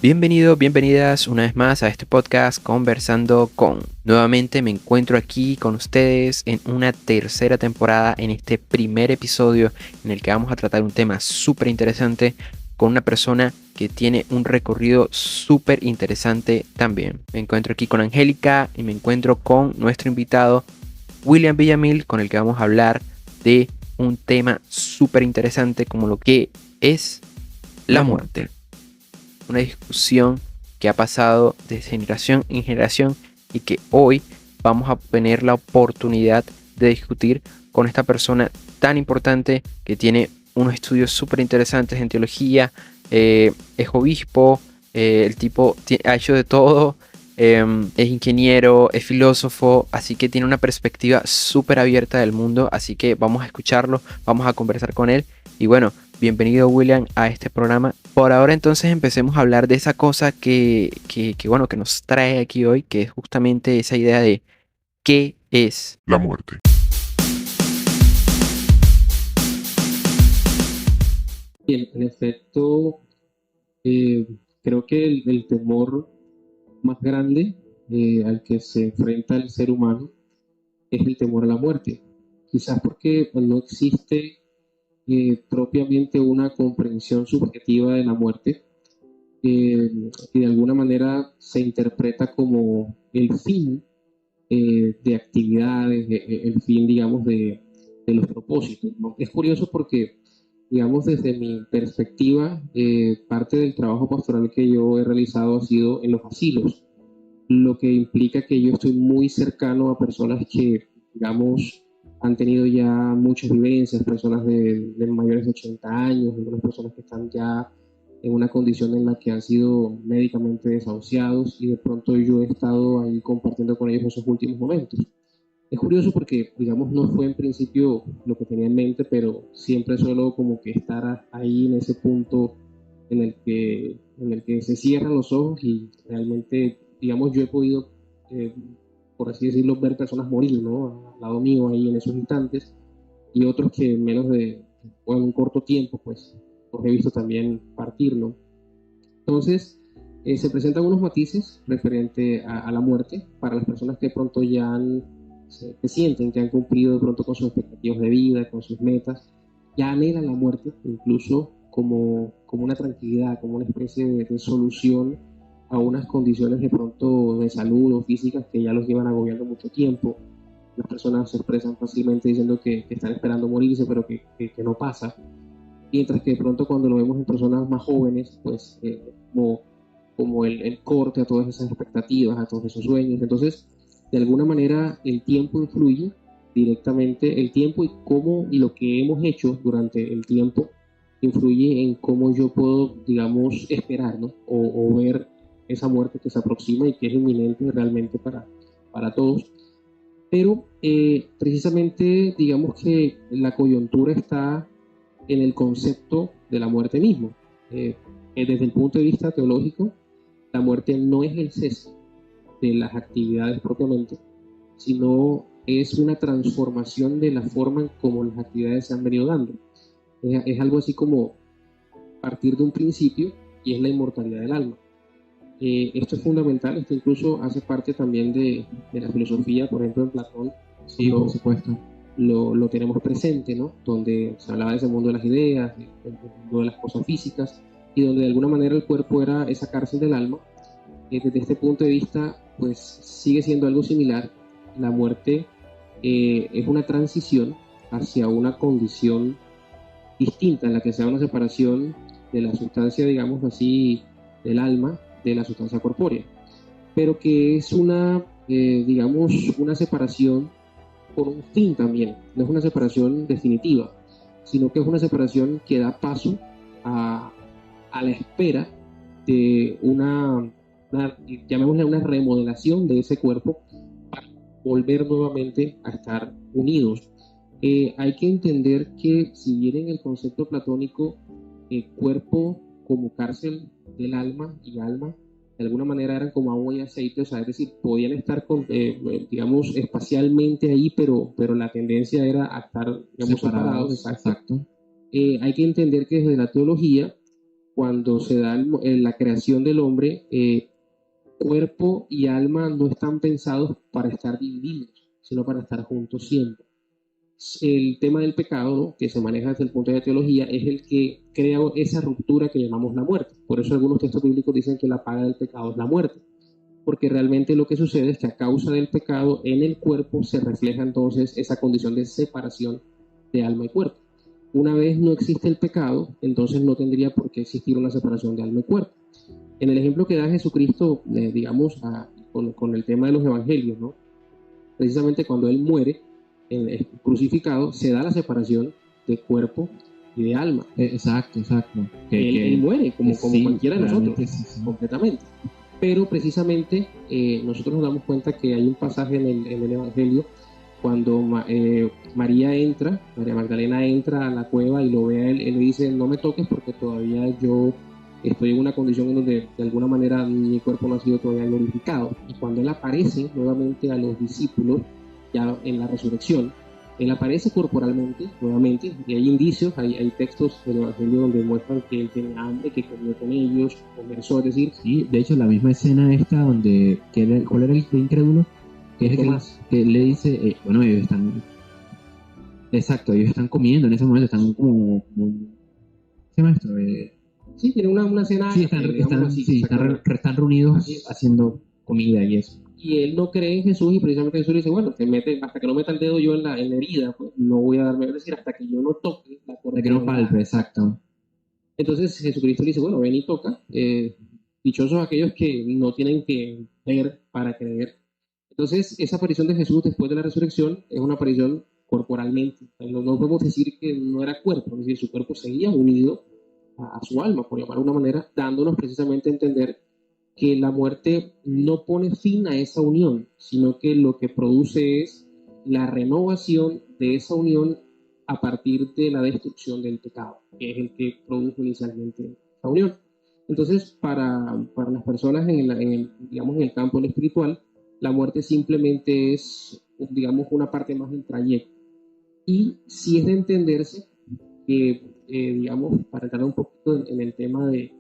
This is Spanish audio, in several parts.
Bienvenidos, bienvenidas una vez más a este podcast Conversando con. Nuevamente me encuentro aquí con ustedes en una tercera temporada, en este primer episodio en el que vamos a tratar un tema súper interesante con una persona que tiene un recorrido súper interesante también. Me encuentro aquí con Angélica y me encuentro con nuestro invitado William Villamil, con el que vamos a hablar de un tema súper interesante como lo que es la muerte. Una discusión que ha pasado de generación en generación y que hoy vamos a tener la oportunidad de discutir con esta persona tan importante que tiene unos estudios súper interesantes en teología, es obispo, el tipo ha hecho de todo, es ingeniero, es filósofo, así que tiene una perspectiva súper abierta del mundo, así que vamos a escucharlo, vamos a conversar con él y bueno, bienvenido William a este programa. Por ahora entonces empecemos a hablar de esa cosa bueno, que nos trae aquí hoy, que es justamente esa idea de qué es la muerte. Bien, en efecto, creo que el temor más grande al que se enfrenta el ser humano es el temor a la muerte. Quizás porque no existe propiamente una comprensión subjetiva de la muerte, y de alguna manera se interpreta como el fin de actividades, el fin, digamos, de los propósitos, ¿no? Es curioso porque, digamos, desde mi perspectiva, parte del trabajo pastoral que yo he realizado ha sido en los asilos, lo que implica que yo estoy muy cercano a personas que, digamos, han tenido ya muchas vivencias, personas de mayores de 80 años, algunas personas que están ya en una condición en la que han sido médicamente desahuciados y de pronto yo he estado ahí compartiendo con ellos esos últimos momentos. Es curioso porque, digamos, no fue en principio lo que tenía en mente, pero siempre suelo como que estar ahí en ese punto en el que se cierran los ojos y realmente, digamos, yo he podido, por así decirlo, ver personas morir, ¿no? Al lado mío ahí en esos instantes y otros que en menos de, o en un corto tiempo, pues, los he visto también partir, ¿no? Entonces, se presentan unos matices referente a la muerte para las personas que de pronto que sienten que han cumplido de pronto con sus expectativas de vida, con sus metas, ya anhelan la muerte incluso como una tranquilidad, como una especie de solución a unas condiciones de pronto de salud o físicas que ya los llevan agobiando mucho tiempo. Las personas se expresan fácilmente diciendo que están esperando morirse, pero que no pasa. Mientras que de pronto cuando lo vemos en personas más jóvenes, pues como el corte a todas esas expectativas, a todos esos sueños. Entonces, de alguna manera, el tiempo influye directamente, el tiempo y lo que hemos hecho durante el tiempo influye en cómo yo puedo, digamos, esperar, ¿no? O ver esa muerte que se aproxima y que es inminente realmente para todos. Pero precisamente, digamos que la coyuntura está en el concepto de la muerte mismo. Desde el punto de vista teológico, la muerte no es el cese de las actividades propiamente, sino es una transformación de la forma en cómo las actividades se han venido dando. Es algo así como partir de un principio y es la inmortalidad del alma. Esto es fundamental, esto incluso hace parte también de la filosofía, por ejemplo en Platón. Sí, por supuesto. Lo tenemos presente, ¿no? Donde se hablaba de ese mundo de las ideas, del mundo de las cosas físicas, y donde de alguna manera el cuerpo era esa cárcel del alma. Desde este punto de vista, pues sigue siendo algo similar. La muerte es una transición hacia una condición distinta, en la que sea una separación de la sustancia, digamos así, del alma, de la sustancia corpórea, pero que es digamos, una separación por un fin también, no es una separación definitiva, sino que es una separación que da paso a la espera de llamémosle una remodelación de ese cuerpo para volver nuevamente a estar unidos. Hay que entender que si bien en el concepto platónico cuerpo como cárcel del alma y alma de alguna manera eran como agua y aceite, o sea, es decir, podían estar digamos, espacialmente ahí, pero la tendencia era a estar, digamos, separados. Exacto. Hay que entender que desde la teología cuando se da la creación del hombre, cuerpo y alma no están pensados para estar divididos, sino para estar juntos siempre. El tema del pecado, ¿no?, que se maneja desde el punto de teología, es el que crea esa ruptura que llamamos la muerte. Por eso algunos textos bíblicos dicen que la paga del pecado es la muerte, porque realmente lo que sucede es que a causa del pecado en el cuerpo se refleja entonces esa condición de separación de alma y cuerpo. Una vez no existe el pecado, entonces no tendría por qué existir una separación de alma y cuerpo. En el ejemplo que da Jesucristo, digamos, con el tema de los evangelios, ¿no?, precisamente cuando Él muere, crucificado, se da la separación de cuerpo y de alma. Exacto. Él muere como sí, cualquiera de nosotros, sí. completamente. Pero precisamente nosotros nos damos cuenta que hay un pasaje en el Evangelio cuando María Magdalena entra a la cueva y lo ve a él, él le dice: no me toques porque todavía yo estoy en una condición en donde de alguna manera mi cuerpo no ha sido todavía glorificado. Y cuando él aparece nuevamente a los discípulos, ya en la resurrección, él aparece corporalmente nuevamente, y hay indicios, hay textos del Evangelio donde muestran que él tenía hambre, que comió con ellos, conversó, es decir... Sí, de hecho la misma escena esta donde, ¿cuál era el incrédulo? Que es el que le dice, bueno, ellos están... Exacto, ellos están comiendo en ese momento, están como ¿qué se llama esto? Sí, tienen una cena... Sí, están reunidos haciendo comida y eso. Y él no cree en Jesús, y precisamente Jesús le dice: bueno, hasta que no meta el dedo yo en la herida, pues no voy a darme, es decir, hasta que yo no toque la corona. Hasta que no palpe, exacto. Entonces Jesucristo le dice: bueno, ven y toca. Dichosos aquellos que no tienen que ver para creer. Entonces, esa aparición de Jesús después de la resurrección es una aparición corporalmente. No podemos decir que no era cuerpo, es decir, su cuerpo seguía unido a su alma, por llamarlo de una manera, dándonos precisamente a entender que la muerte no pone fin a esa unión, sino que lo que produce es la renovación de esa unión a partir de la destrucción del pecado, que es el que produjo inicialmente la unión. Entonces, para las personas en el campo espiritual, la muerte simplemente es, digamos, una parte más del trayecto. Y si es de entenderse que, digamos, para entrar un poquito en el tema de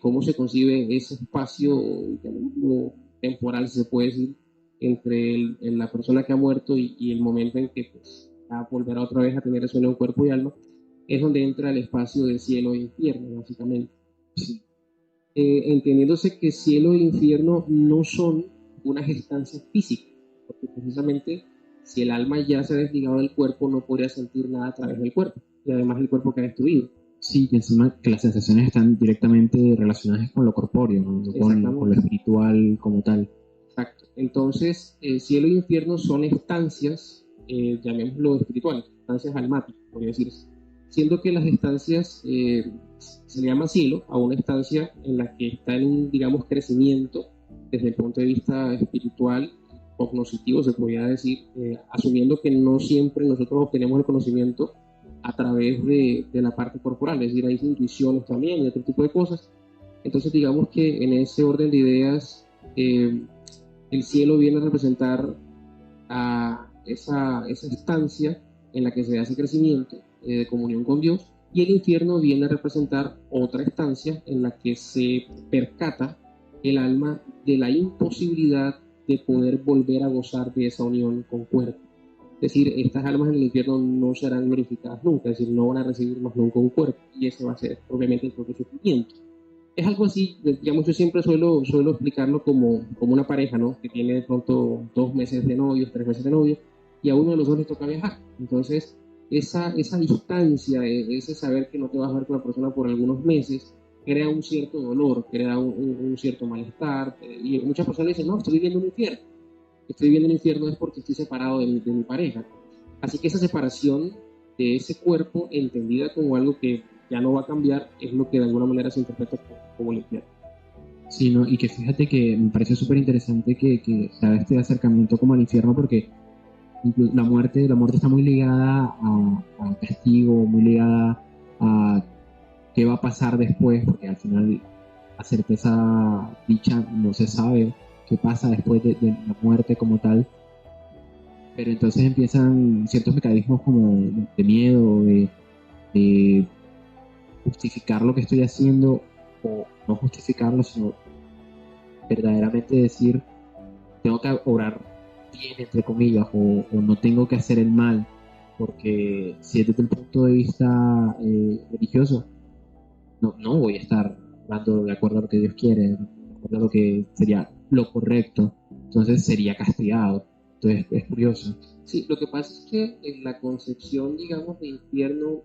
cómo se concibe ese espacio, digamos, temporal, si se puede decir, entre la persona que ha muerto y el momento en que pues, volverá otra vez a tener eso en un cuerpo y alma, es donde entra el espacio de cielo e infierno, básicamente. Sí. Entendiéndose que cielo e infierno no son unas estancias físicas, porque precisamente si el alma ya se ha desligado del cuerpo, no podría sentir nada a través del cuerpo, y además el cuerpo queda destruido. Sí, que encima que las sensaciones están directamente relacionadas con lo corpóreo, ¿no? Con lo espiritual como tal. Exacto. Entonces, cielo e infierno son estancias, llamémoslo espirituales, estancias almáticas, podría decirse. Siendo que las estancias se le llama cielo a una estancia en la que está en un, digamos, crecimiento desde el punto de vista espiritual, cognoscitivo, se podría decir, asumiendo que no siempre nosotros obtenemos el conocimiento a través de la parte corporal, es decir, hay intuiciones también y otro tipo de cosas. Entonces, digamos que en ese orden de ideas, el cielo viene a representar a esa estancia en la que se hace crecimiento de comunión con Dios, y el infierno viene a representar otra estancia en la que se percata el alma de la imposibilidad de poder volver a gozar de esa unión con cuerpo. Es decir, estas almas en el infierno no serán glorificadas nunca, es decir, no van a recibir más nunca un cuerpo, y ese va a ser obviamente el propio sufrimiento. Es algo así, digamos, yo siempre suelo explicarlo como una pareja, ¿no?, que tiene de pronto 2 meses de novios, 3 meses de novios, y a uno de los dos les toca viajar. Entonces, esa distancia, ese saber que no te vas a ver con la persona por algunos meses, crea un cierto dolor, crea un cierto malestar, y muchas personas dicen: no, estoy viviendo un infierno. Estoy viviendo un infierno es porque estoy separado de mi pareja. Así que esa separación de ese cuerpo, entendida como algo que ya no va a cambiar, es lo que de alguna manera se interpreta como el infierno. Sí, ¿no? Y que fíjate que me parece súper interesante que se haga este acercamiento como al infierno, porque la muerte está muy ligada a castigo, muy ligada a qué va a pasar después, porque al final a certeza dicha no se sabe qué pasa después de la muerte como tal. Pero entonces empiezan ciertos mecanismos como de miedo, justificar lo que estoy haciendo o no justificarlo, sino verdaderamente decir, tengo que obrar bien, entre comillas, o no tengo que hacer el mal, porque si es desde el punto de vista religioso, no voy a estar hablando de acuerdo a lo que Dios quiere, de acuerdo a lo que sería lo correcto, entonces sería castigado. Entonces es curioso. Sí, lo que pasa es que en la concepción, digamos, de infierno,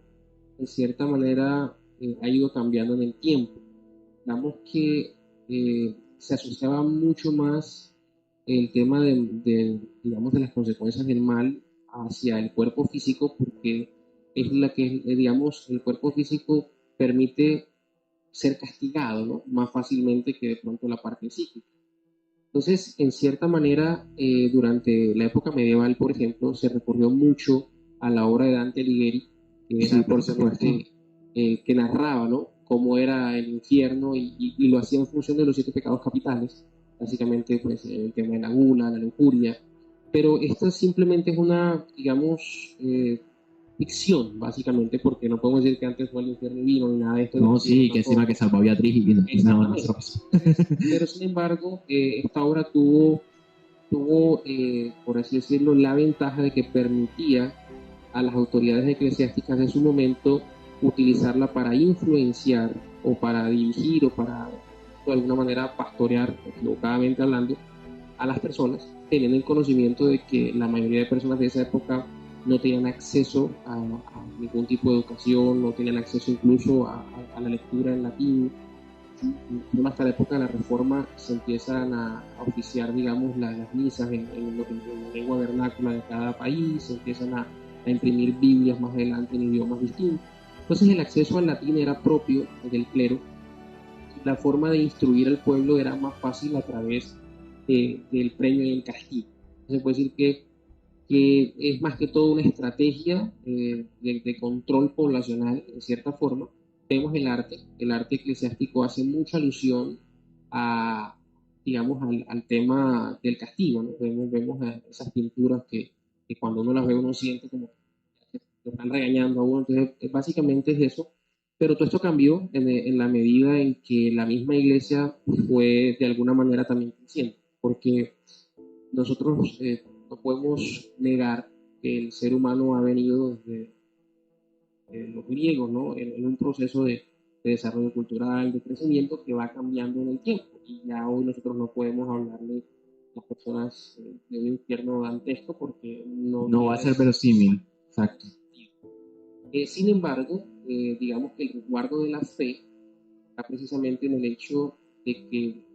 en cierta manera, ha ido cambiando en el tiempo. Digamos que se asociaba mucho más el tema digamos, de las consecuencias del mal hacia el cuerpo físico, porque es la que, digamos, el cuerpo físico permite ser castigado, ¿no? Más fácilmente que de pronto la parte psíquica. Entonces, en cierta manera, durante la época medieval, por ejemplo, se recurrió mucho a la obra de Dante Alighieri, que Sí, era por supuesto. precisamente que narraba, ¿no? Cómo era el infierno y lo hacía en función de los 7 pecados capitales, básicamente pues, el tema de la gula, la lujuria, pero esta simplemente es una, digamos, ficción, básicamente, porque no podemos decir que antes fue el infierno vino ni nada de esto. No, sí, que encima que salvó a Beatriz y no, Exactamente. no pasó. Pero sin embargo, esta obra tuvo por así decirlo, la ventaja de que permitía a las autoridades eclesiásticas de su momento utilizarla para influenciar o para dirigir o para de alguna manera pastorear, equivocadamente hablando, a las personas, teniendo en conocimiento de que la mayoría de personas de esa época no tenían acceso a ningún tipo de educación, no tenían acceso incluso a la lectura en latín. Hasta la época de la Reforma se empiezan a oficiar, digamos, las misas en la lengua vernácula de cada país, se empiezan a imprimir Biblias más adelante en idiomas distintos. Entonces el acceso al latín era propio del clero y la forma de instruir al pueblo era más fácil a través del premio y el castigo. Se puede decir que es más que todo una estrategia de control poblacional, en cierta forma. Vemos el arte eclesiástico hace mucha alusión a, digamos, al tema del castigo, ¿no? Vemos esas pinturas que cuando uno las ve uno siente como que lo están regañando a uno, entonces básicamente es eso. Pero todo esto cambió en la medida en que la misma iglesia fue de alguna manera también creciendo, porque nosotros no podemos negar que el ser humano ha venido desde los griegos, ¿no? En un proceso de desarrollo cultural, de crecimiento que va cambiando en el tiempo. Y ya hoy nosotros no podemos hablarle a las personas de un infierno dantesco porque No va a ser verosímil. Exacto. Sin embargo, digamos que el resguardo de la fe está precisamente en el hecho de que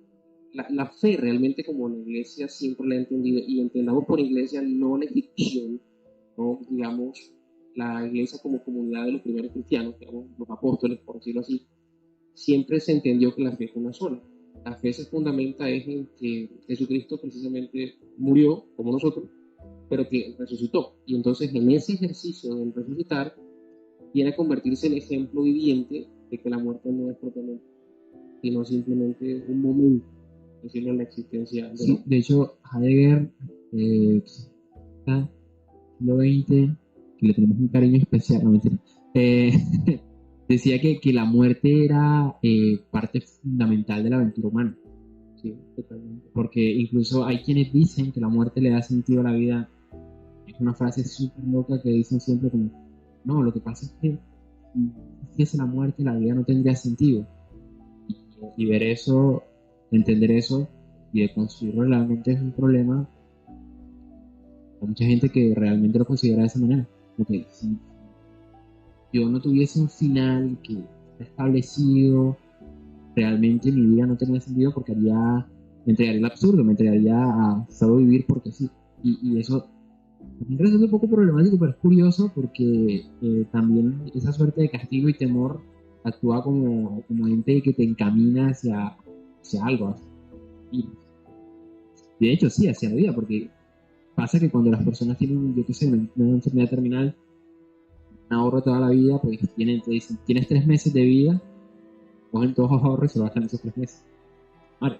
la fe realmente como la iglesia siempre la ha entendido, y entendamos por iglesia no la institución, no digamos la iglesia como comunidad de los primeros cristianos, digamos los apóstoles, por decirlo así, siempre se entendió que la fe es una sola. La fe se fundamenta es en que Jesucristo precisamente murió como nosotros, pero que resucitó. Y entonces en ese ejercicio del resucitar viene a convertirse en ejemplo viviente de que la muerte no es propiamente, sino simplemente un momento, decirlo, en la existencia de Sí, de hecho, Heidegger, siglo XX, que le tenemos un cariño especial, no mentira, eh, decía que la muerte era parte fundamental de la aventura humana. Sí, totalmente. Porque incluso hay quienes dicen que la muerte le da sentido a la vida. Es una frase súper loca que dicen siempre como, no, lo que pasa es que si existiese la muerte, la vida no tendría sentido. Y ver eso, entender eso y de construirlo realmente es un problema. Hay mucha gente que realmente lo considera de esa manera. Porque si yo no tuviese un final que está establecido, realmente mi vida no tenía sentido porque me entregaría al absurdo, me entregaría a solo vivir porque sí. Y eso me parece un poco problemático, pero es curioso porque también esa suerte de castigo y temor actúa como ente que te encamina hacia algo. Y de hecho, sí, hacia la vida, porque pasa que cuando las personas tienen, yo qué sé, una enfermedad terminal, un ahorro toda la vida, pues te dicen, tienes 3 meses de vida, cogen todos los ahorros y se lo gastan esos 3 meses. Vale.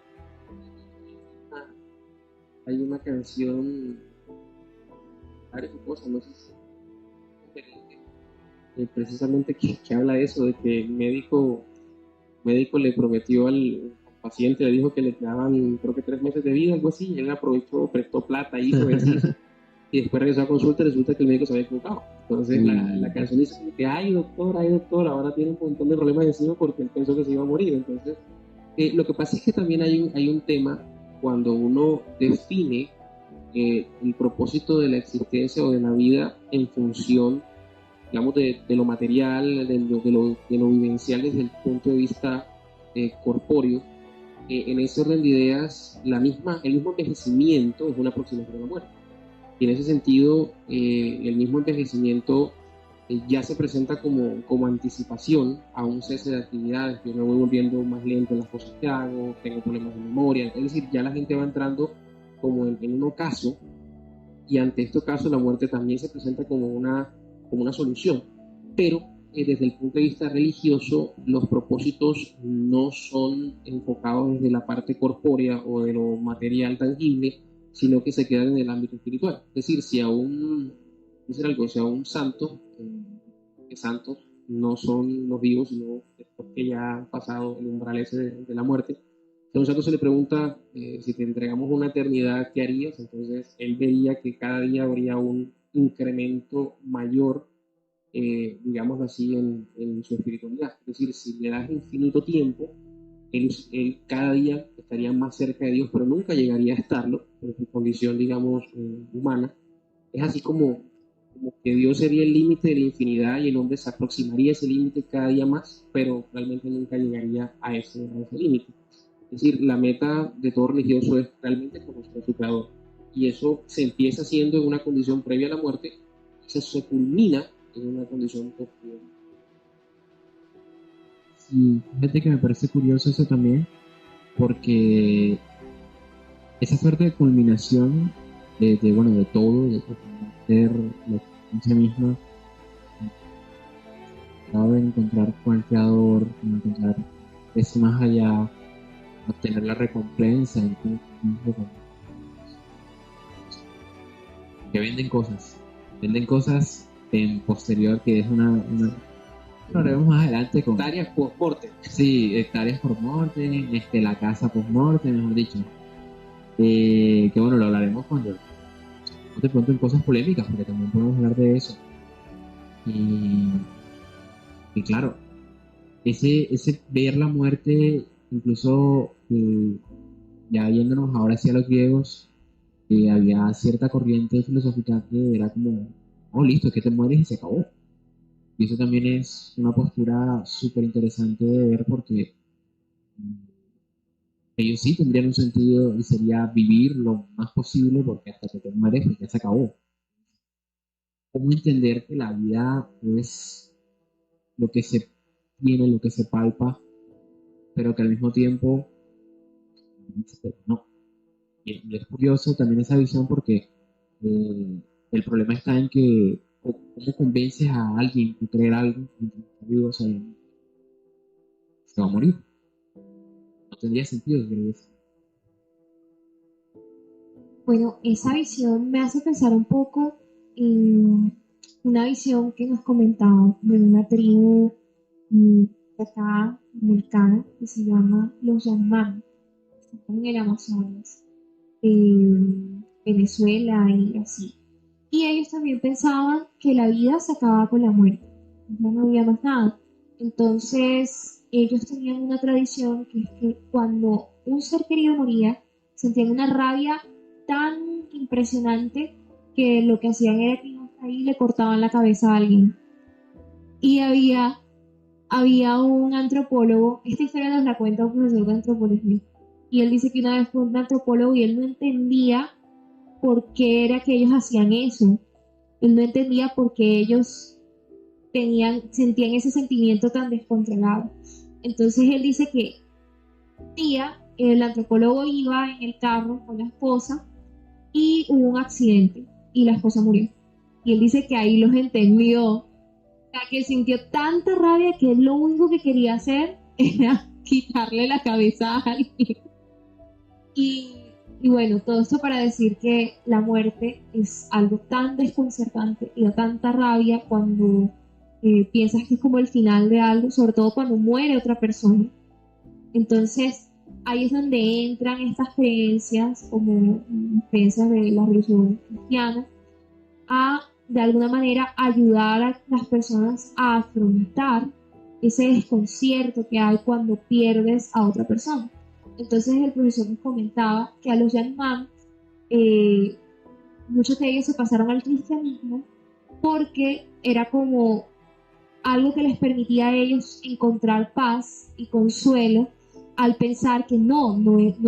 Hay una canción, varias cosas, no sé si precisamente que habla de eso, de que el médico le prometió al paciente, le dijo que le quedaban creo que 3 meses de vida, algo así, y él aprovechó, prestó plata, hizo ejercicio, y después regresó a consulta y resulta que el médico se había equivocado. Entonces la canción dice como que, ay doctor, ahora tiene un montón de problemas encima porque él pensó que se iba a morir. Entonces, lo que pasa es que también hay un tema cuando uno define el propósito de la existencia o de la vida en función, digamos, de lo material, de lo vivencial desde el punto de vista corpóreo. En ese orden de ideas, el mismo envejecimiento es una aproximación a la muerte. Y en ese sentido, el mismo envejecimiento ya se presenta como anticipación a un cese de actividades. Yo me voy volviendo más lento en las cosas que hago, tengo problemas de memoria. Es decir, ya la gente va entrando como en un ocaso, y ante este ocaso la muerte también se presenta como una solución. Pero desde el punto de vista religioso, los propósitos no son enfocados desde la parte corpórea o de lo material tangible, sino que se quedan en el ámbito espiritual. Es decir, si a un santo, que santos no son los vivos, sino estos que ya han pasado el umbral ese de la muerte, si a un santo se le pregunta si te entregamos una eternidad, ¿qué harías? Entonces él vería que cada día habría un incremento mayor, digámoslo así, en su espiritualidad. Es decir, si le das infinito tiempo, él cada día estaría más cerca de Dios, pero nunca llegaría a estarlo por su condición, digamos, humana. Es así como que Dios sería el límite de la infinidad y el hombre se aproximaría a ese límite cada día más, pero realmente nunca llegaría a ese límite. Es decir, la meta de todo religioso es realmente conocer a su creador. Y eso se empieza haciendo en una condición previa a la muerte y se culmina en una condición posterior. Sí, fíjate que me parece curioso eso también, porque esa suerte de culminación bueno, de todo, de conocer la existencia misma, de encontrar con el creador, encontrar eso más allá, obtener la recompensa, que venden cosas en posterior, que es lo haremos más adelante con Hectáreas post-mortem. sí, hectáreas por muerte, la casa post muerte, mejor dicho. Que bueno, lo hablaremos cuando de pronto en cosas polémicas, porque también podemos hablar de eso. Y, y claro, ese ver la muerte, incluso ya viéndonos ahora hacia los griegos, había cierta corriente filosófica que era como, oh, listo, es que te mueres y se acabó. Y eso también es una postura súper interesante de ver porque ellos sí tendrían un sentido y sería vivir lo más posible porque hasta que te mueres pues ya se acabó. ¿Cómo entender que la vida es lo que se tiene, lo que se palpa, pero que al mismo tiempo no? Y es curioso también esa visión porque el problema está en que cómo convences a alguien de creer algo mientras está vivo sabiendo que se va a morir. No tendría sentido creer eso. Bueno, esa visión me hace pensar un poco en una visión que nos comentaban de una tribu mm, acá americana que se llama los Yanomami, que están en el Amazonas, Venezuela y así. Y ellos también pensaban que la vida se acababa con la muerte, ya no había más nada. Entonces, ellos tenían una tradición que es que cuando un ser querido moría, sentían una rabia tan impresionante que lo que hacían era que iban ahí y le cortaban la cabeza a alguien. Y había un antropólogo, esta historia nos la cuenta un profesor de antropología, y él dice que una vez fue un antropólogo y él no entendía por qué era que ellos hacían eso. Él no entendía por qué ellos sentían ese sentimiento tan descontrolado. Entonces él dice que un día el antropólogo iba en el carro con la esposa y hubo un accidente y la esposa murió. Y él dice que ahí los entendió, o sea, que sintió tanta rabia que él lo único que quería hacer era quitarle la cabeza a alguien. Y bueno, todo esto para decir que la muerte es algo tan desconcertante y da tanta rabia cuando piensas que es como el final de algo, sobre todo cuando muere otra persona. Entonces, ahí es donde entran estas creencias, como creencias de la religión cristiana, a de alguna manera ayudar a las personas a afrontar ese desconcierto que hay cuando pierdes a otra persona. Entonces el profesor nos comentaba que a los Yanomami, muchos de ellos se pasaron al cristianismo porque era como algo que les permitía a ellos encontrar paz y consuelo al pensar que no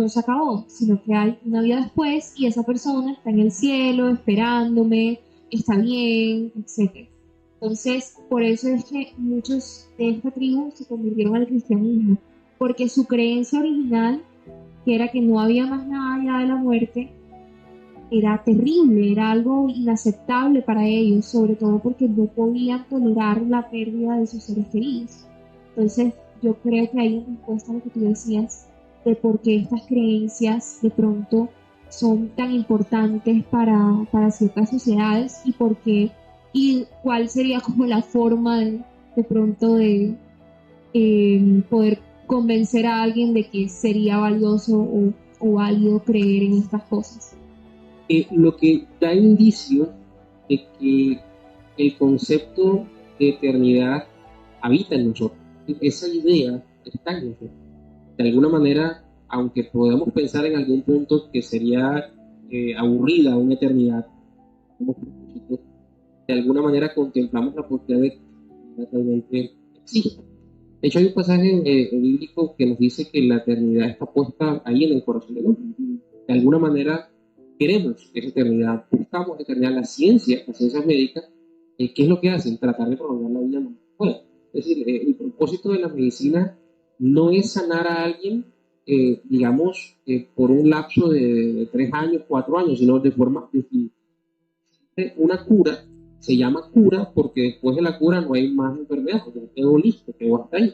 se acabó, sino que hay una vida después y esa persona está en el cielo esperándome, está bien, etc. Entonces, por eso es que muchos de esta tribu se convirtieron al cristianismo, porque su creencia original, que era que no había más nada allá de la muerte, era terrible, era algo inaceptable para ellos, sobre todo porque no podían tolerar la pérdida de sus seres queridos. Entonces, yo creo que hay una respuesta a lo que tú decías, de por qué estas creencias de pronto son tan importantes para ciertas sociedades y cuál sería como la forma de pronto de poder convencer a alguien de que sería valioso o válido creer en estas cosas. Lo que da indicio de que el concepto de eternidad habita en nosotros. Esa idea está en nosotros. De alguna manera, aunque podamos pensar en algún punto que sería aburrida una eternidad, de alguna manera contemplamos la posibilidad de que realmente exista. De hecho, hay un pasaje bíblico que nos dice que la eternidad está puesta ahí en el corazón del hombre. De alguna manera, queremos esa eternidad, buscamos eternidad. Las ciencias médicas, ¿qué es lo que hacen? Tratar de prolongar la vida. Bueno, es decir, el propósito de la medicina no es sanar a alguien, digamos, por un lapso de 3 años, 4 años, sino de forma definitiva. Una cura se llama cura porque después de la cura no hay más enfermedad, porque quedó listo, quedó hasta ahí.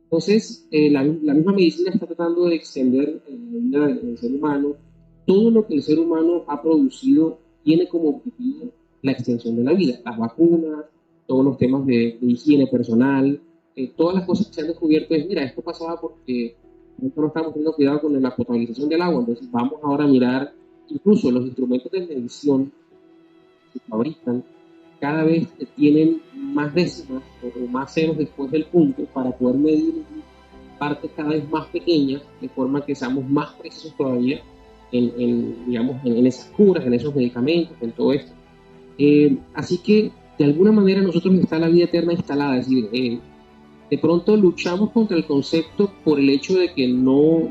Entonces, la misma medicina está tratando de extender la vida del ser humano. Todo lo que el ser humano ha producido tiene como objetivo la extensión de la vida. Las vacunas, todos los temas de higiene personal, todas las cosas que se han descubierto es, mira, esto pasaba porque nosotros no estamos teniendo cuidado con la potabilización del agua, entonces vamos ahora a mirar incluso los instrumentos de medición que se fabrican, cada vez tienen más décimas o más ceros después del punto para poder medir partes cada vez más pequeñas, de forma que seamos más precisos todavía digamos, en esas curas, en esos medicamentos, en todo esto. Así que, de alguna manera, nosotros está la vida eterna instalada, es decir, de pronto luchamos contra el concepto por el hecho de que no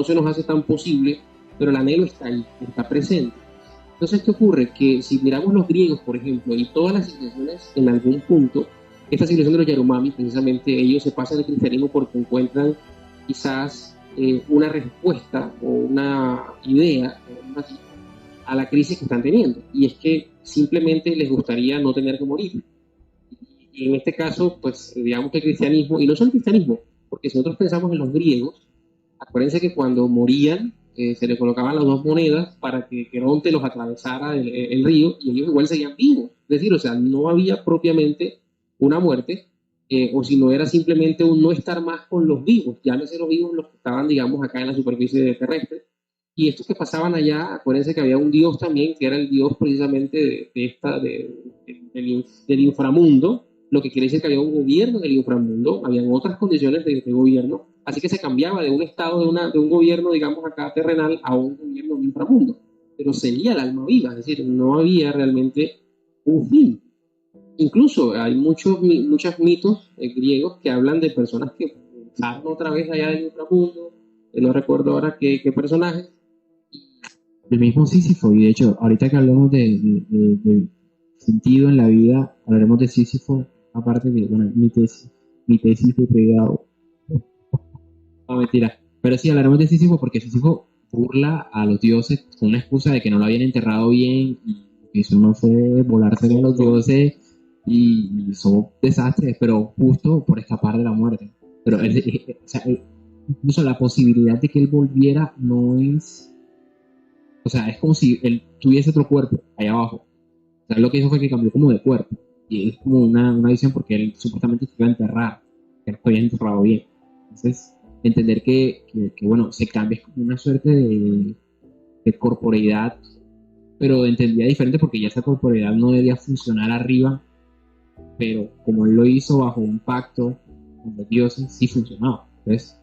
se nos hace tan posible, pero el anhelo está ahí, está presente. Entonces, ¿qué ocurre? Que si miramos los griegos, por ejemplo, y todas las civilizaciones en algún punto, esta civilización de los Yanomami, precisamente, ellos se pasan al cristianismo porque encuentran quizás una respuesta o una idea a la crisis que están teniendo, y es que simplemente les gustaría no tener que morir. Y en este caso, pues digamos que el cristianismo, y no solo el cristianismo, porque si nosotros pensamos en los griegos, acuérdense que cuando morían se les colocaban las 2 monedas para que Queronte los atravesara el río, y ellos igual seguían vivos. Es decir, o sea, no había propiamente una muerte, o si no era simplemente un no estar más con los vivos, llámese los vivos los que estaban, digamos, acá en la superficie terrestre. Y estos que pasaban allá, acuérdense que había un dios también, que era el dios precisamente del inframundo, lo que quiere decir que había un gobierno del inframundo, habían otras condiciones de gobierno, así que se cambiaba de un estado, de un gobierno, digamos, acá terrenal, a un gobierno del inframundo, pero seguía el alma viva, es decir, no había realmente un fin. Incluso hay muchos mitos griegos que hablan de personas que pasaron otra vez allá del inframundo, no recuerdo ahora qué personajes. El mismo Sísifo, y de hecho, ahorita que hablamos de sentido en la vida, hablaremos de Sísifo, aparte de, bueno, mi tesis de pegado. No, mentira. Pero sí, hablaremos de Sísifo porque Sísifo burla a los dioses con una excusa de que no lo habían enterrado bien, y eso no fue volarse a los dioses, y son desastres, pero justo por escapar de la muerte. Pero, o sea, incluso la posibilidad de que él volviera no es... O sea, es como si él tuviese otro cuerpo allá abajo. O sea, lo que hizo fue que cambió como de cuerpo. Y es como una visión porque él supuestamente se iba a enterrar, que no se había enterrado bien. Entonces, entender que, bueno, se cambia es como una suerte de corporeidad, pero entendía diferente porque ya esa corporeidad no debía funcionar arriba, pero como él lo hizo bajo un pacto con los dioses, sí funcionaba. Entonces,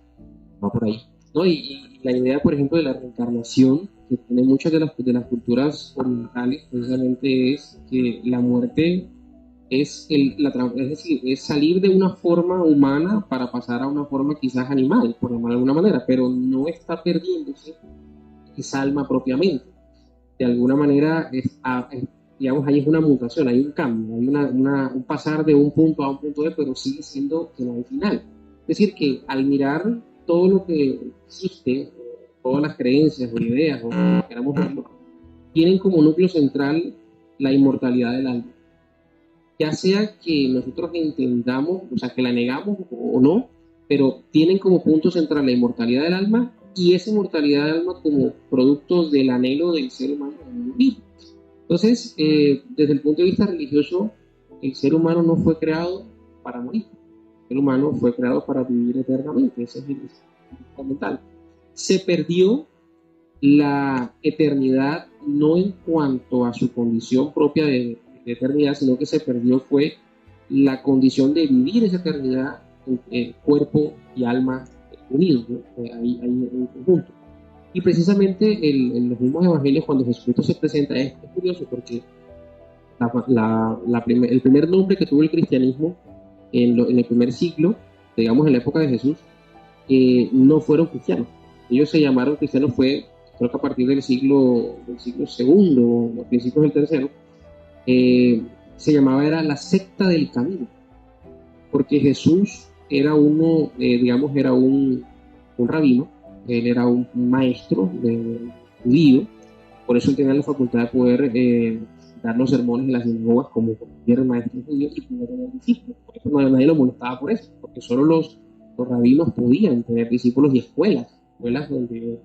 va por ahí. ¿No? Y la idea, por ejemplo, de la reencarnación, que tiene muchas de las culturas orientales, precisamente es que la muerte es decir, es salir de una forma humana para pasar a una forma quizás animal, por llamarlo de alguna manera, pero no está perdiéndose esa alma propiamente. De alguna manera, digamos, ahí es una mutación, hay un cambio, hay un pasar de un punto A a un punto B, pero sigue siendo que no hay final. Es decir, que al mirar todo lo que existe, todas las creencias o ideas, o como queramos verlo, tienen como núcleo central la inmortalidad del alma. Ya sea que nosotros entendamos, o sea, que la negamos o no, pero tienen como punto central la inmortalidad del alma y esa inmortalidad del alma como producto del anhelo del ser humano de vivir. Entonces, desde el punto de vista religioso, el ser humano no fue creado para morir. El ser humano fue creado para vivir eternamente. Ese es el fundamental. Se perdió la eternidad no en cuanto a su condición propia de eternidad, sino que se perdió fue la condición de vivir esa eternidad en cuerpo y alma unidos, ¿no? Ahí en conjunto. Y precisamente en los mismos evangelios, cuando Jesucristo se presenta, es curioso porque el primer nombre que tuvo el cristianismo en el primer siglo, digamos en la época de Jesús, no fueron cristianos. Ellos se llamaron cristianos fue, creo que a partir del siglo segundo, a principios del tercero, se llamaba era la secta del camino, porque Jesús era uno, digamos, era un rabino, él era un maestro judío, por eso él tenía la facultad de poder dar los sermones en las sinagogas como cualquier maestro judío y poder tener discípulos. Por eso nadie lo molestaba por eso, porque solo los rabinos podían tener discípulos y escuelas donde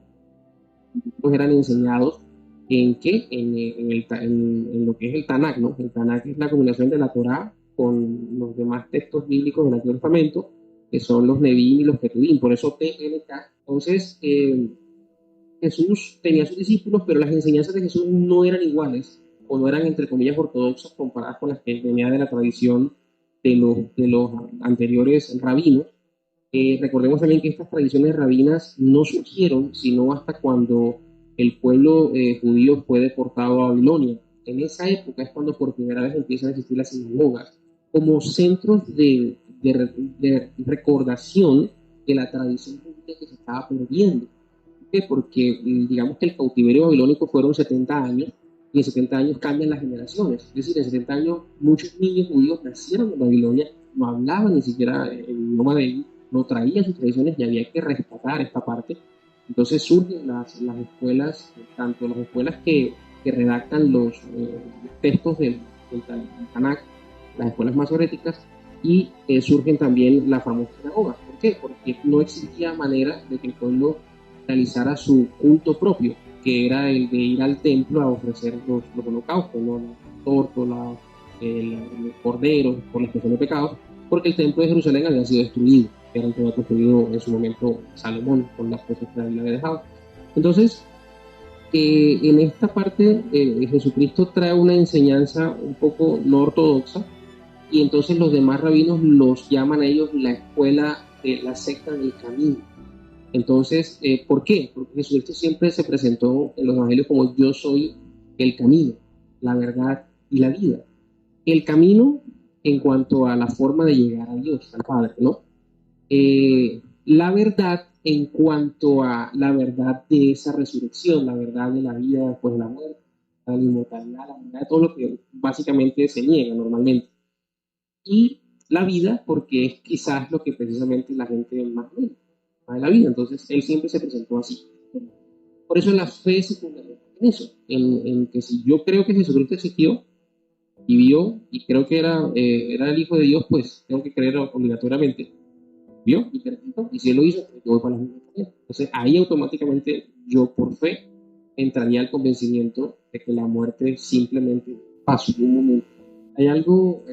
pues eran enseñados en qué, en lo que es el Tanakh, ¿no? El Tanakh es la combinación de la Torá con los demás textos bíblicos del Antiguo Testamento, que son los Nevi'im y los Ketuvim, por eso TLK. Entonces, Jesús tenía sus discípulos, pero las enseñanzas de Jesús no eran iguales, o no eran, entre comillas, ortodoxas comparadas con las que venía de la tradición de los anteriores rabinos. Recordemos también que estas tradiciones rabinas no surgieron sino hasta cuando el pueblo judío fue deportado a Babilonia. En esa época es cuando por primera vez empiezan a existir las sinagogas como centros de recordación de la tradición judía que se estaba perdiendo. ¿Por qué? Porque digamos que el cautiverio babilónico fueron 70 años y en 70 años cambian las generaciones. Es decir, en 70 años muchos niños judíos nacieron en Babilonia, no hablaban ni siquiera el idioma de ellos, no traían sus tradiciones y había que rescatar esta parte. Entonces surgen las escuelas, tanto las escuelas que redactan los textos del Tanakh, las escuelas masoréticas, y surgen también las famosas sinagogas. ¿Por qué? Porque no existía manera de que el pueblo realizara su culto propio, que era el de ir al templo a ofrecer los holocaustos, ¿no? Los tortos, los corderos, por la expresión de pecados, porque el templo de Jerusalén había sido destruido, que era el que había construido en su momento Salomón, con las cosas que él había dejado. Entonces, en esta parte, Jesucristo trae una enseñanza un poco no ortodoxa, y entonces los demás rabinos los llaman a ellos la escuela de la secta del camino. Entonces, ¿por qué? Porque Jesucristo siempre se presentó en los evangelios como yo soy el camino, la verdad y la vida. El camino en cuanto a la forma de llegar a Dios, al Padre, ¿no? La verdad en cuanto a la verdad de esa resurrección, la verdad de la vida después de la muerte, la inmortalidad, la verdad de todo lo que básicamente se niega normalmente. Y la vida, porque es quizás lo que precisamente la gente más niega, de la vida. Entonces, él siempre se presentó así. Por eso la fe se fundamenta en eso, en que si yo creo que Jesucristo existió y vio, y creo que era el Hijo de Dios, pues tengo que creer obligatoriamente. Vio y creyó, y si él lo hizo, pues yo voy para la misma también. Entonces, ahí automáticamente yo por fe entraría al convencimiento de que la muerte simplemente pasó un momento. hay algo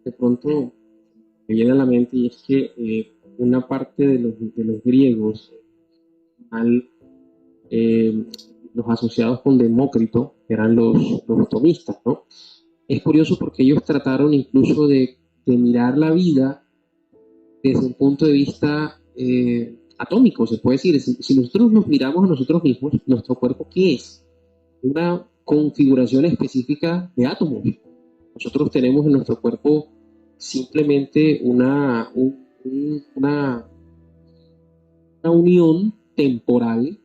de pronto que viene a la mente y es que una parte de los griegos, al, eh, los asociados con Demócrito, que eran los tomistas, ¿no? Es curioso porque ellos trataron incluso de mirar la vida desde un punto de vista atómico, se puede decir. Si nosotros nos miramos a nosotros mismos, nuestro cuerpo, ¿qué es? Una configuración específica de átomos. Nosotros tenemos en nuestro cuerpo simplemente una unión temporal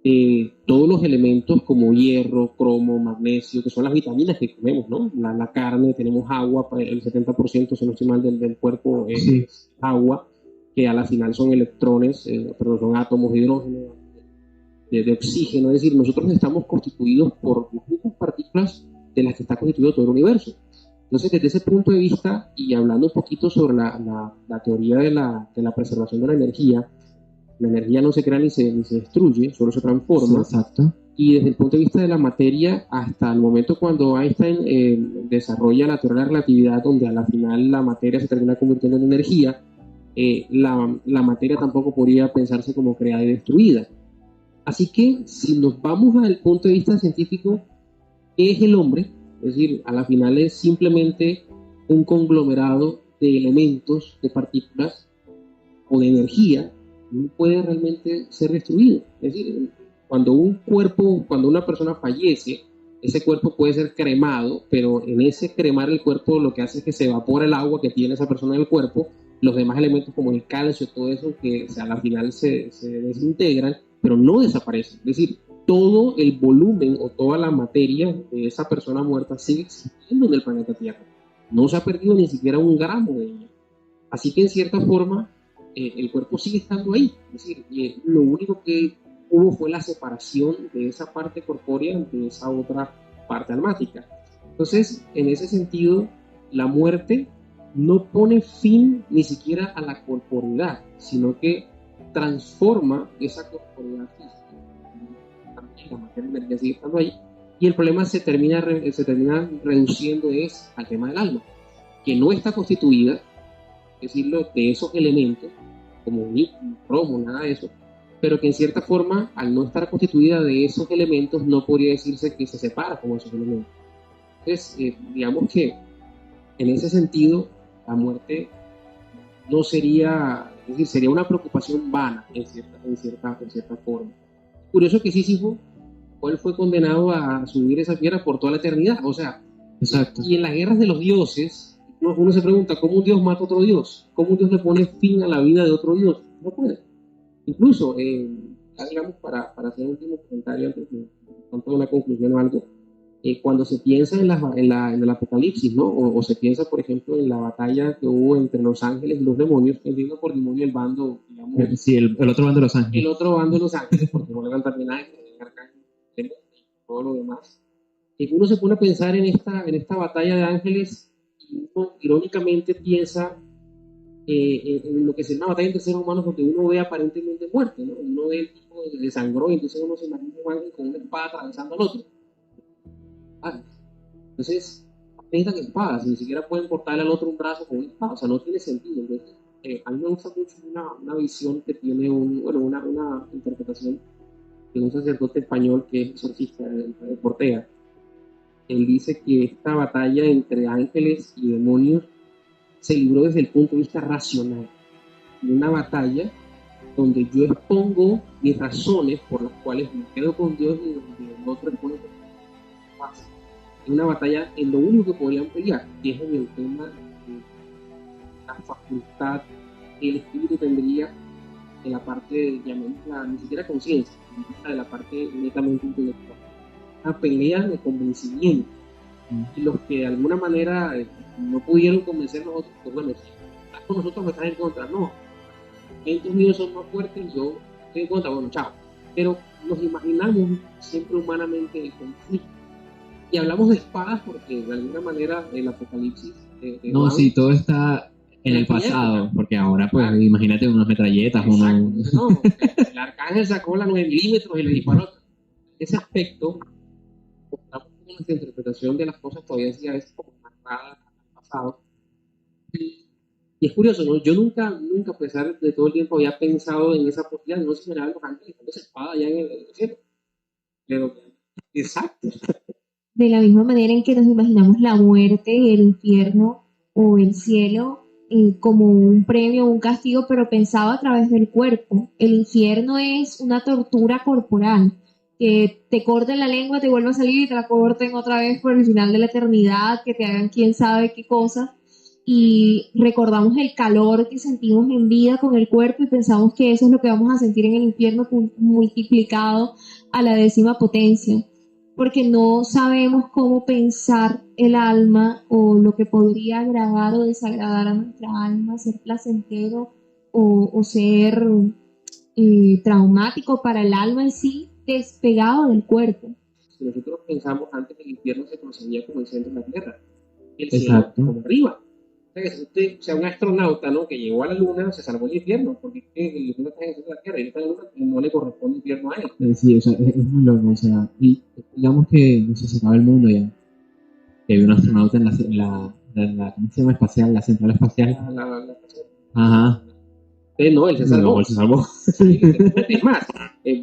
de todos los elementos como hierro, cromo, magnesio, que son las vitaminas que comemos, ¿no? La carne, tenemos agua, el 70%, si no estoy mal, del cuerpo Sí. es agua, que a la final son electrones, perdón, son átomos de hidrógeno, de oxígeno, es decir, nosotros estamos constituidos por las mismas partículas de las que está constituido todo el universo. Entonces, desde ese punto de vista, y hablando un poquito sobre la teoría de la preservación de la energía no se crea ni se destruye, solo se transforma. Sí, exacto. Y desde el punto de vista de la materia, hasta el momento cuando Einstein desarrolla la teoría de la relatividad, donde a la final la materia se termina convirtiendo en energía, la materia tampoco podría pensarse como creada y destruida. Así que si nos vamos al punto de vista científico, ¿qué es el hombre? Es decir, a la final es simplemente un conglomerado de elementos, de partículas o de energía, no puede realmente ser destruido. Es decir, cuando una persona fallece, ese cuerpo puede ser cremado, pero en ese cremar el cuerpo lo que hace es que se evapora el agua que tiene esa persona en el cuerpo, los demás elementos como el calcio, todo eso, que a la final se desintegran, pero no desaparecen. Es decir, todo el volumen o toda la materia de esa persona muerta sigue existiendo en el planeta Tierra. No se ha perdido ni siquiera un gramo de ella. Así que en cierta forma el cuerpo sigue estando ahí. Es decir, lo único que hubo fue la separación de esa parte corpórea de esa otra parte almática. Entonces, en ese sentido, la muerte no pone fin ni siquiera a la corporeidad, sino que transforma esa corporeidad física. También la materia de energía sigue estando ahí. Y el problema se termina reduciendo al tema del alma, que no está constituida, es decirlo, de esos elementos, como níquel, cromo, nada de eso, pero que en cierta forma, al no estar constituida de esos elementos, no podría decirse que se separa como esos elementos. Entonces, digamos que en ese sentido, la muerte no sería, es decir, sería una preocupación vana en cierta forma. Curioso que Sísifo, él fue condenado a subir esa piedra por toda la eternidad, o sea, Exacto. y en las guerras de los dioses, uno se pregunta, ¿cómo un dios mata a otro dios? ¿Cómo un dios le pone fin a la vida de otro dios? No puede. Incluso, digamos, para hacer un último comentario antes de una conclusión o algo, cuando se piensa en el apocalipsis, ¿no? O se piensa, por ejemplo, en la batalla que hubo entre los ángeles y los demonios, entiendo por demonio el bando, digamos, Sí, el otro bando de los el ángeles. otro bando de los ángeles, porque no eran también ángeles, arcángeles, demonios y todo lo demás. Y uno se pone a pensar en esta batalla de ángeles y uno irónicamente piensa en lo que sería una batalla entre seres humanos donde uno ve aparentemente muerte, ¿no? Uno ve el tipo de sangró y entonces uno se imagina un ángel con una espada atravesando al otro. Entonces, necesitan espadas, ni siquiera pueden cortarle al otro un brazo con una espada, o sea, no tiene sentido. Entonces, a mí me gusta mucho una visión que tiene una interpretación de un sacerdote español que es exorcista, el padre Portea. Él dice que esta batalla entre ángeles y demonios se libró desde el punto de vista racional. Una batalla donde yo expongo mis razones por las cuales me quedo con Dios y donde el otro expone paz. Es una batalla en lo único que podrían pelear, que es en el tema de la facultad que el espíritu tendría en la parte, llamémosla, ni siquiera conciencia, de la parte netamente intelectual. Una pelea de convencimiento. Y los que de alguna manera no pudieron convencer a nosotros, pues bueno, estás con nosotros, me estás en contra. No, estos míos son más fuertes y yo estoy en contra, bueno, chao. Pero nos imaginamos siempre humanamente el conflicto. Y hablamos de espadas porque de alguna manera el apocalipsis No, Juan, sí, todo está en el pasado, porque ahora, pues, imagínate unas metralletas, no, el arcángel sacó la 9 milímetros y le disparó. Ese aspecto, nuestra interpretación de las cosas todavía es como al pasado. Y es curioso, ¿no? Yo nunca, a pesar de todo el tiempo, había pensado en esa posibilidad. No se me daban los ángeles con esa espada allá en el cielo. Pero, exacto. De la misma manera en que nos imaginamos la muerte, el infierno o el cielo como un premio o un castigo, pero pensado a través del cuerpo. El infierno es una tortura corporal, que te corten la lengua, te vuelva a salir y te la corten otra vez por el final de la eternidad, que te hagan quién sabe qué cosa. Y recordamos el calor que sentimos en vida con el cuerpo y pensamos que eso es lo que vamos a sentir en el infierno multiplicado a la 10ª potencia, porque no sabemos cómo pensar el alma o lo que podría agradar o desagradar a nuestra alma, ser placentero o ser traumático para el alma en sí, despegado del cuerpo. Si nosotros pensamos antes que el infierno se concebía como el centro de la Tierra, el Exacto. cielo como arriba. O sea, que si usted sea un astronauta, ¿no?, que llegó a la Luna, se salvó el infierno, porque el infierno está en el centro de la Tierra y está en la Luna, no le corresponde el infierno a él. Sí, o sea, es muy loco, o sea, y digamos que no sé, se acaba el mundo ya. Que hay un astronauta en la ¿cómo se llama? Espacial, la central espacial. Ajá. No, él se salvó. No, él se salvó. Es más,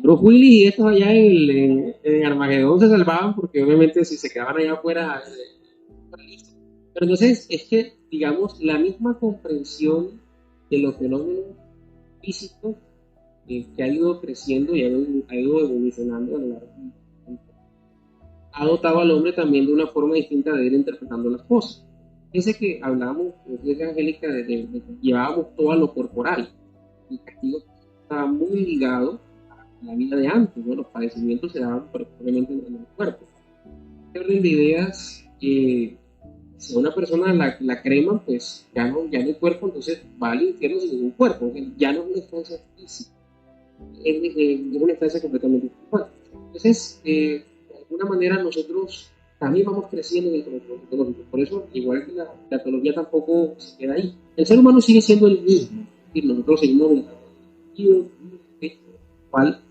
Bruce Willis y estos allá en Armagedón se salvaban porque obviamente si se quedaban allá afuera, listo. Pero entonces es que, digamos, la misma comprensión de los fenómenos físicos que ha ido creciendo y ha ido evolucionando a lo largo del tiempo, ha dotado al hombre también de una forma distinta de ir interpretando las cosas. Fíjense que hablábamos, decía Angélica, de que llevábamos todo a lo corporal. El castigo estaba muy ligado a la vida de antes, ¿no? Los padecimientos se daban probablemente en el cuerpo. Este orden de ideas, si a una persona la creman, pues ya no hay cuerpo, entonces va al infierno sin ningún cuerpo. Ya no es una instancia física, es una instancia completamente espiritual. Entonces, de alguna manera nosotros también vamos creciendo en el conocimiento teológico. Por eso, igual que la teología tampoco se queda ahí. El ser humano sigue siendo el mismo. Y nosotros seguimos en el cual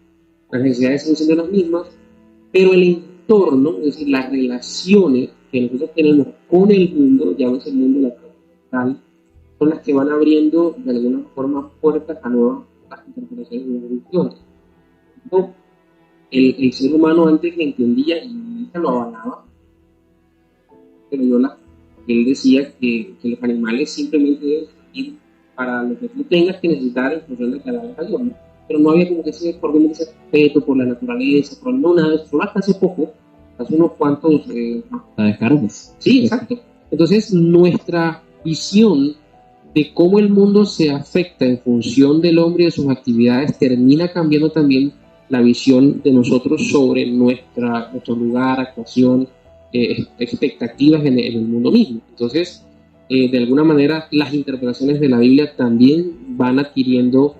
las necesidades siguen siendo las mismas, pero el entorno, es decir, las relaciones que nosotros tenemos con el mundo, llámese el mundo lateral, son las que van abriendo de alguna forma puertas a nuevas interpretaciones y religiones. No, el ser humano antes que entendía y lo avalaba, pero él decía que los animales simplemente deben ir para lo que tú tengas que necesitar en función de cada ocasión, ¿no? Pero no había como que ese respeto por la naturaleza, por no nada, solo hasta hace poco, hace unos cuantos descargas. Sí, exacto. Entonces nuestra visión de cómo el mundo se afecta en función del hombre y de sus actividades termina cambiando también la visión de nosotros sobre nuestro lugar, actuación, expectativas en el mundo mismo. Entonces, de alguna manera, las interpretaciones de la Biblia también van adquiriendo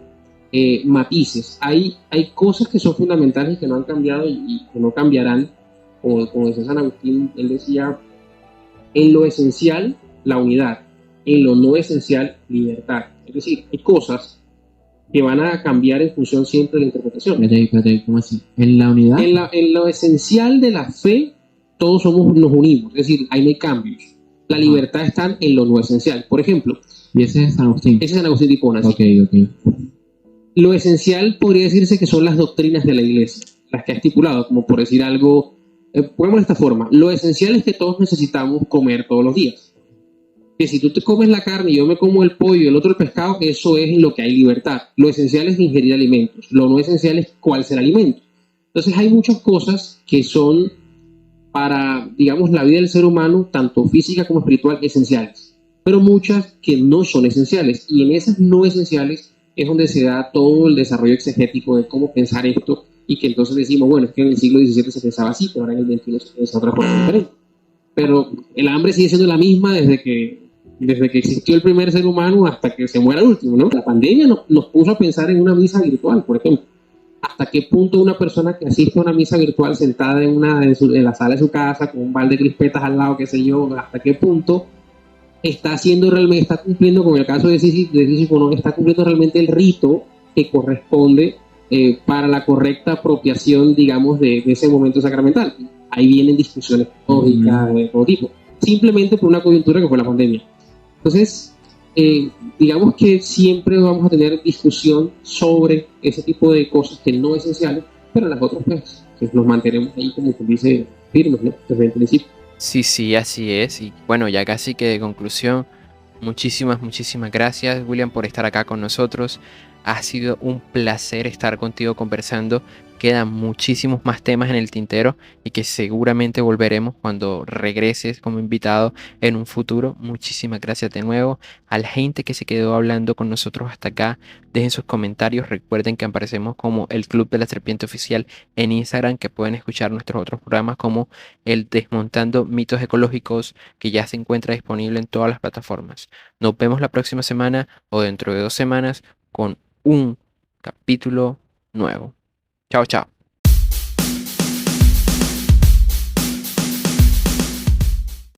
matices. Hay cosas que son fundamentales y que no han cambiado y que no cambiarán. Como decía San Agustín, él decía, en lo esencial, la unidad, en lo no esencial, libertad. Es decir, hay cosas que van a cambiar en función siempre de la interpretación. Espérate, ¿cómo así? ¿En la unidad? En lo esencial de la fe, todos nos unimos, es decir, ahí no hay cambios. La libertad está en lo no esencial. Por ejemplo, y ese es San Agustín. Ese es San Agustín de Hipona. Ok. Lo esencial podría decirse que son las doctrinas de la Iglesia, las que ha estipulado, como por decir algo, ponemos de esta forma, lo esencial es que todos necesitamos comer todos los días. Que si tú te comes la carne y yo me como el pollo y el otro el pescado, eso es en lo que hay libertad. Lo esencial es ingerir alimentos, lo no esencial es cuál es el alimento. Entonces hay muchas cosas que son para, digamos, la vida del ser humano, tanto física como espiritual, esenciales, pero muchas que no son esenciales, y en esas no esenciales es donde se da todo el desarrollo exegético de cómo pensar esto, y que entonces decimos, bueno, es que en el siglo XVII se pensaba así, pero ahora en el XXI se piensa de otra forma diferente. Pero el hambre sigue siendo la misma desde que existió el primer ser humano hasta que se muera el último, ¿no? La pandemia nos puso a pensar en una misa virtual, por ejemplo. ¿Hasta qué punto una persona que asiste a una misa virtual sentada en la sala de su casa con un balde de crispetas al lado, qué sé yo, hasta qué punto está cumpliendo, con el caso de Sísifo, no está cumpliendo realmente el rito que corresponde para la correcta apropiación, digamos, de ese momento sacramental? Ahí vienen discusiones lógicas de todo tipo. simplemente por una coyuntura que fue la pandemia. Entonces, digamos que siempre vamos a tener discusión sobre ese tipo de cosas que no esenciales, pero las otras pues nos mantenemos ahí como quien dice firmes, ¿no? Desde el principio. Sí, sí, así es. Y bueno, ya casi que de conclusión, muchísimas gracias, William, por estar acá con nosotros. Ha sido un placer estar contigo conversando. Quedan muchísimos más temas en el tintero y que seguramente volveremos cuando regreses como invitado en un futuro. Muchísimas gracias de nuevo. A la gente que se quedó hablando con nosotros hasta acá, dejen sus comentarios. Recuerden que aparecemos como el Club de la Serpiente Oficial en Instagram, que pueden escuchar nuestros otros programas como el Desmontando Mitos Ecológicos, que ya se encuentra disponible en todas las plataformas. Nos vemos la próxima semana o dentro de 2 semanas con un capítulo nuevo. Chao, chao.